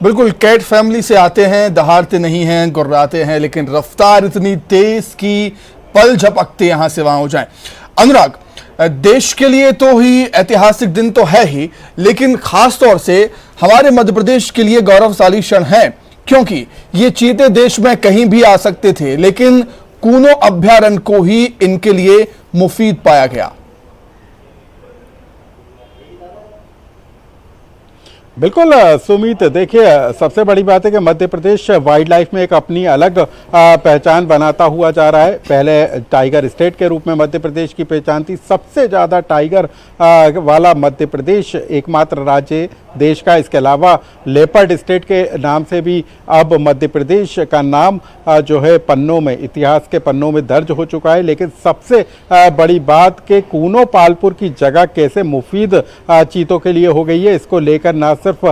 बिल्कुल, cat family से आते हैं, दहाड़ते नहीं हैं, गुर्राते हैं, लेकिन रफ्तार इतनी तेज की पल झपकते यहां से वहां हो जाए। अनुराग, देश के लिए तो ही ऐतिहासिक दिन तो है ही, लेकिन खास तौर से हमारे मध्य प्रदेश के लिए गौरवशाली क्षण है, क्योंकि ये चीते देश में कहीं भी आ सकते थे, लेकिन कूनो अभयारण्य को ही इनके लिए मुफीद पाया गया। बिल्कुल सुमित, देखिए सबसे बड़ी बात है कि मध्य प्रदेश वाइल्ड लाइफ में एक अपनी अलग पहचान बनाता हुआ जा रहा है। पहले टाइगर स्टेट के रूप में मध्य प्रदेश की पहचान थी, सबसे ज़्यादा टाइगर वाला मध्य प्रदेश एकमात्र राज्य देश का। इसके अलावा लेपर्ड स्टेट के नाम से भी अब मध्य प्रदेश का नाम जो है पन्नों में, इतिहास के पन्नों में दर्ज हो चुका है। लेकिन सबसे बड़ी बात कि कूनो पालपुर की जगह कैसे मुफीद चीतों के लिए हो गई है, इसको लेकर ना सिर्फ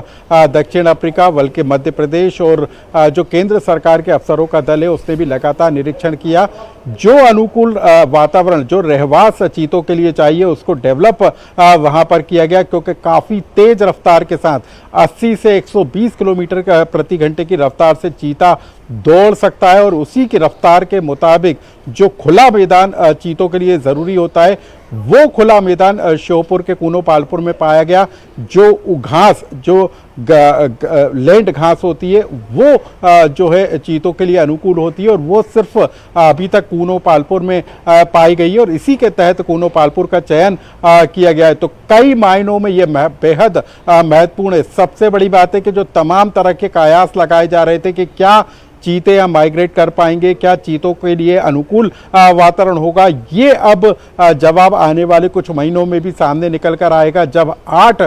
दक्षिण अफ्रीका बल्कि मध्य प्रदेश और जो केंद्र सरकार के अफसरों का दल है उसने भी लगातार निरीक्षण किया। जो अनुकूल वातावरण, जो रहवास चीतों के लिए चाहिए, उसको डेवलप वहां पर किया गया, क्योंकि काफ़ी तेज रफ्तार के साथ 80 से 120 किलोमीटर प्रति घंटे की रफ्तार से चीता दौड़ सकता है। और उसी की रफ्तार के मुताबिक जो खुला मैदान चीतों के लिए ज़रूरी होता है, वो खुला मैदान श्योपुर के कूनो पालपुर में पाया गया। जो घास, जो लैंड घास होती है, वो जो है चीतों के लिए अनुकूल होती है, और वो सिर्फ अभी तक कूनो पालपुर में पाई गई है, और इसी के तहत कूनो पालपुर का चयन किया गया है। तो कई मायनों में ये बेहद महत्वपूर्ण है। सबसे बड़ी बात है कि जो तमाम तरह के कयास लगाए जा रहे थे कि क्या चीते यहाँ माइग्रेट कर पाएंगे, क्या चीतों के लिए अनुकूल वातावरण होगा, ये अब जवाब आने वाले कुछ महीनों में भी सामने निकल कर आएगा, जब 8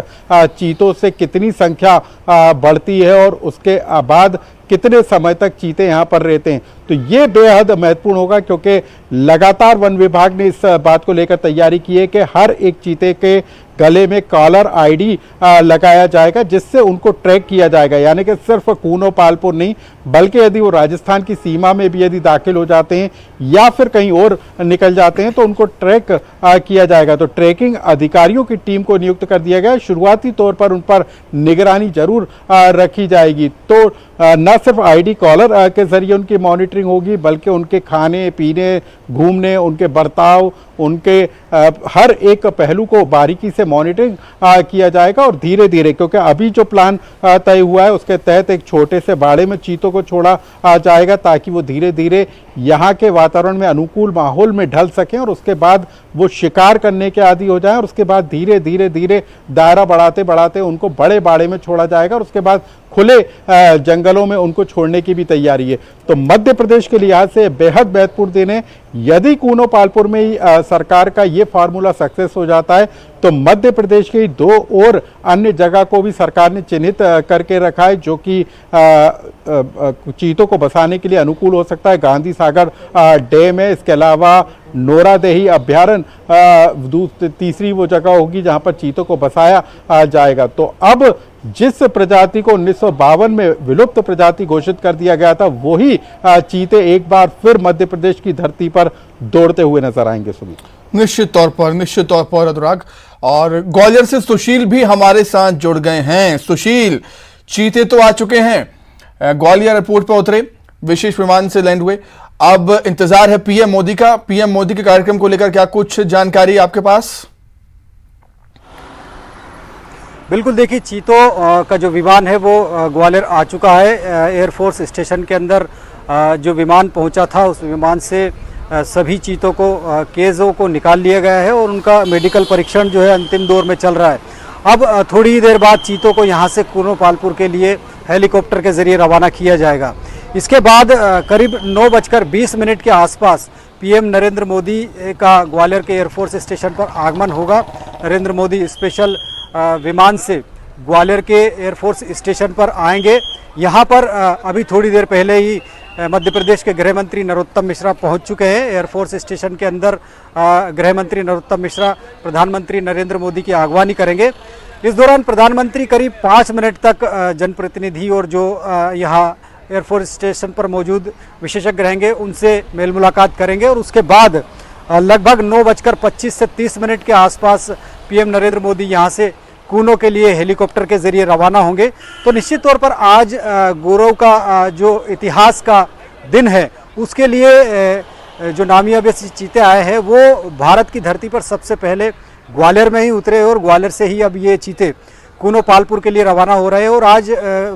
चीतों से कितनी संख्या बढ़ती है और उसके बाद कितने समय तक चीते यहाँ पर रहते हैं। तो ये बेहद महत्वपूर्ण होगा, क्योंकि लगातार वन विभाग ने इस बात को लेकर तैयारी की है कि हर एक चीते के गले में कॉलर आईडी लगाया जाएगा, जिससे उनको ट्रैक किया जाएगा। यानी कि सिर्फ कूनो पालपुर नहीं, बल्कि यदि वो राजस्थान की सीमा में भी यदि दाखिल हो जाते हैं या फिर कहीं और निकल जाते हैं तो उनको ट्रैक किया जाएगा। तो ट्रैकिंग अधिकारियों की टीम को नियुक्त कर दिया गया है। शुरुआती तौर पर उन पर निगरानी जरूर रखी जाएगी। तो न सिर्फ आईडी कॉलर के जरिए उनकी मॉनिटरिंग होगी, बल्कि उनके खाने पीने, घूमने, उनके बर्ताव, उनके हर एक पहलू को बारीकी से मॉनिटरिंग किया जाएगा। और धीरे धीरे, क्योंकि अभी जो प्लान तय हुआ है उसके तहत एक छोटे से बाड़े में चीतों को छोड़ा जाएगा, ताकि वो धीरे धीरे यहाँ के वातावरण में अनुकूल माहौल में ढल सकें और उसके बाद वो शिकार करने के आदी हो जाएं। और उसके बाद धीरे धीरे धीरे दायरा बढ़ाते बढ़ाते उनको बड़े बाड़े में छोड़ा जाएगा, और उसके बाद खुले जंगलों में उनको छोड़ने की भी तैयारी है। तो मध्य प्रदेश के लिहाज से बेहद महत्वपूर्ण दिन है। यदि कूनो पालपुर में ही सरकार का ये फार्मूला सक्सेस हो जाता है, तो मध्य प्रदेश की 2 और अन्य जगह को भी सरकार ने चिन्हित करके रखा है, जो कि चीतों को बसाने के लिए अनुकूल हो सकता है। गांधी सागर डैम है, इसके अलावा नोरादेही अभ्यारण्य तीसरी वो जगह होगी जहां पर चीतों को बसाया जाएगा। तो अब जिस प्रजाति को 1952 में विलुप्त प्रजाति घोषित कर दिया गया था, वही चीते एक बार फिर मध्य प्रदेश की धरती पर दौड़ते हुए नजर आएंगे। सुमित, निश्चित तौर पर अनुराग। और ग्वालियर से सुशील भी हमारे साथ जुड़ गए हैं। सुशील, चीते तो आ चुके हैं, ग्वालियर एयरपोर्ट पर उतरे, विशेष विमान से लैंड हुए, अब इंतजार है पीएम मोदी का। पीएम मोदी के कार्यक्रम को लेकर क्या कुछ जानकारी आपके पास? बिल्कुल, देखिए चीतों का जो विमान है वो ग्वालियर आ चुका है। एयरफोर्स स्टेशन के अंदर जो विमान पहुंचा था, उस विमान से सभी चीतों को, केजों को निकाल लिया गया है और उनका मेडिकल परीक्षण जो है अंतिम दौर में चल रहा है। अब थोड़ी देर बाद चीतों को यहाँ से कूनो पालपुर के लिए हेलीकॉप्टर के जरिए रवाना किया जाएगा। इसके बाद करीब 9:20 के आसपास पीएम नरेंद्र मोदी का ग्वालियर के एयरफोर्स स्टेशन पर आगमन होगा। नरेंद्र मोदी स्पेशल विमान से ग्वालियर के एयरफोर्स स्टेशन पर आएंगे। यहाँ पर अभी थोड़ी देर पहले ही मध्य प्रदेश के गृह मंत्री नरोत्तम मिश्रा पहुँच चुके हैं। एयरफोर्स स्टेशन के अंदर गृह मंत्री नरोत्तम मिश्रा प्रधानमंत्री नरेंद्र मोदी की आगवानी करेंगे। इस दौरान प्रधानमंत्री करीब 5 मिनट तक जनप्रतिनिधि और जो यहाँ एयरफोर्स स्टेशन पर मौजूद विशेषज्ञ रहेंगे उनसे मेल मुलाकात करेंगे, और उसके बाद लगभग 9:25 से 30 मिनट के आसपास पीएम नरेंद्र मोदी यहाँ से कूनो के लिए हेलीकॉप्टर के जरिए रवाना होंगे। तो निश्चित तौर पर आज गौरव का जो इतिहास का दिन है उसके लिए जो नामी अब चीते आए हैं वो भारत की धरती पर सबसे पहले ग्वालियर में ही उतरे और ग्वालियर से ही अब ये चीते कूनो पालपुर के लिए रवाना हो रहे हैं। और आज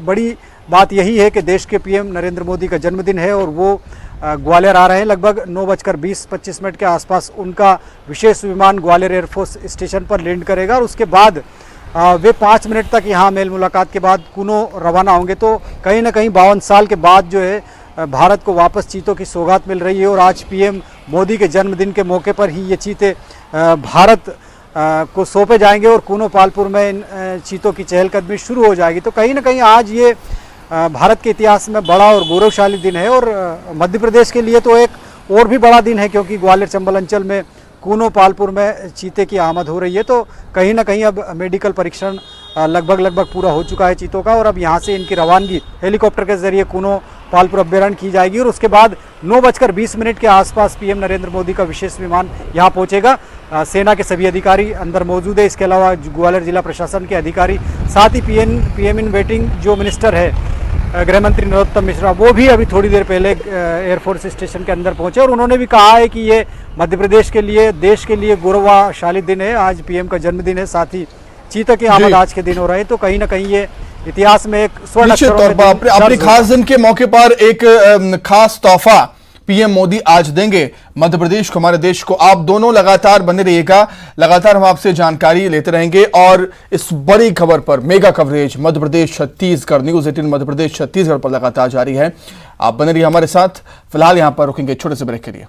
बड़ी बात यही है कि देश के पीएम नरेंद्र मोदी का जन्मदिन है और वो ग्वालियर आ रहे हैं। लगभग 9:20-25 के आसपास उनका विशेष विमान ग्वालियर एयरफोर्स स्टेशन पर लैंड करेगा और उसके बाद वे 5 मिनट तक यहाँ मेल मुलाकात के बाद कूनो रवाना होंगे। तो कहीं ना कहीं 52 साल के बाद जो है भारत को वापस चीतों की सौगात मिल रही है और आज पीएम मोदी के जन्मदिन के मौके पर ही ये चीते भारत को सौंपे जाएंगे और कूनो पालपुर में इन चीतों की चहलकदमी शुरू हो जाएगी। तो कहीं ना कहीं आज ये भारत के इतिहास में बड़ा और गौरवशाली दिन है और मध्य प्रदेश के लिए तो एक और भी बड़ा दिन है क्योंकि ग्वालियर चंबल अंचल में कूनो पालपुर में चीते की आमद हो रही है। तो कहीं ना कहीं अब मेडिकल परीक्षण लगभग पूरा हो चुका है चीतों का और अब यहाँ से इनकी रवानगी हेलीकॉप्टर के जरिए कूनो पालपुर अभ्यारण्य की जाएगी और उसके बाद 9:20 के आसपास पीएम नरेंद्र मोदी का विशेष विमान यहाँ पहुँचेगा। सेना के सभी अधिकारी अंदर मौजूद है, इसके अलावा ग्वालियर जिला प्रशासन के अधिकारी, साथ ही पीएम इन वेटिंग जो मिनिस्टर है गृह मंत्री नरोत्तम मिश्रा वो भी अभी थोड़ी देर पहले एयरफोर्स स्टेशन के अंदर पहुंचे और उन्होंने भी कहा है कि ये मध्य प्रदेश के लिए, देश के लिए गौरवशाली दिन है। आज पीएम का जन्मदिन है, साथ ही चीता की आमद आज के दिन हो रहे हैं। तो कहीं ना कहीं ये इतिहास में एक स्वर्ण अक्षरों में अपने खास दिन के मौके पर एक खास तोहफा पीएम मोदी आज देंगे मध्य प्रदेश को, हमारे देश को। आप दोनों लगातार बने रहिएगा, लगातार हम आपसे जानकारी लेते रहेंगे और इस बड़ी खबर पर mega coverage Madhya Pradesh Chhattisgarh, news 18 Madhya Pradesh Chhattisgarh पर लगातार जारी है। आप बने रहिए हमारे साथ। फिलहाल यहां पर रुकेंगे छोटे से ब्रेक के लिए।